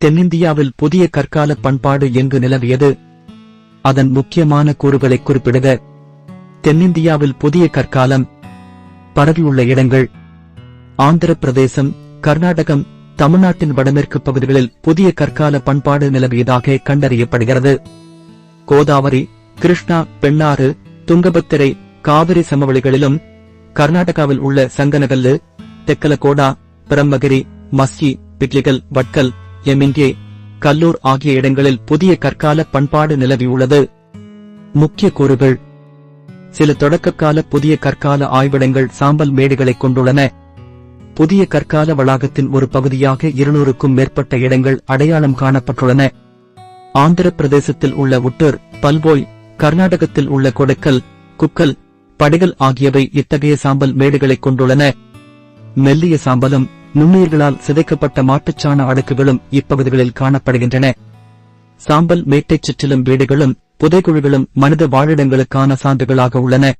தென்னிந்தியாவில் புதிய கற்கால பண்பாடு எங்கு நிலவியது? அதன் முக்கியமான கூறுகளை குறிப்பிடுக. தென்னிந்தியாவில் புதிய கற்காலம் பரவியுள்ள இடங்கள்: ஆந்திர பிரதேசம், கர்நாடகம், தமிழ்நாட்டின் வடமேற்கு பகுதிகளில் புதிய கற்கால பண்பாடு நிலவியதாக கண்டறியப்படுகிறது. கோதாவரி, கிருஷ்ணா, பெண்ணாறு, துங்கபத்திரை, காவிரி சமவெளிகளிலும், கர்நாடகாவில் உள்ள சங்கனகல்லு, தெக்கலகோடா, பிரம்மகிரி, மஸ்கி, பிக்லிகல், வட்கல், எமிங்கே, கல்லூர் ஆகிய இடங்களில் புதிய கற்கால பண்பாடு நிலவியுள்ளது. முக்கிய கூறுகள்: சில தொடக்கக்கால புதிய கற்கால ஆய்விடங்கள் சாம்பல் மேடுகளைக் கொண்டுள்ளன. புதிய கற்கால வளாகத்தின் ஒரு பகுதியாக 200க்கும் மேற்பட்ட இடங்கள் அடையாளம் காணப்பட்டுள்ளன. ஆந்திர பிரதேசத்தில் உள்ள உட்டூர், பல்வோய், கர்நாடகத்தில் உள்ள கொடைக்கல், குக்கல், படிகள் ஆகியவை இத்தகைய சாம்பல் மேடுகளைக் கொண்டுள்ளன. மெல்லிய சாம்பலும் நுண்ணுயிர்களால் சிதைக்கப்பட்ட மாட்டுச்சாண அடுக்குகளும் இப்பகுதிகளில் காணப்படுகின்றன. சாம்பல் மேட்டைச் சுற்றிலும் வீடுகளும் புதைகுழிகளும் மனித வாழிடங்களுக்கான சான்றுகளாக உள்ளன.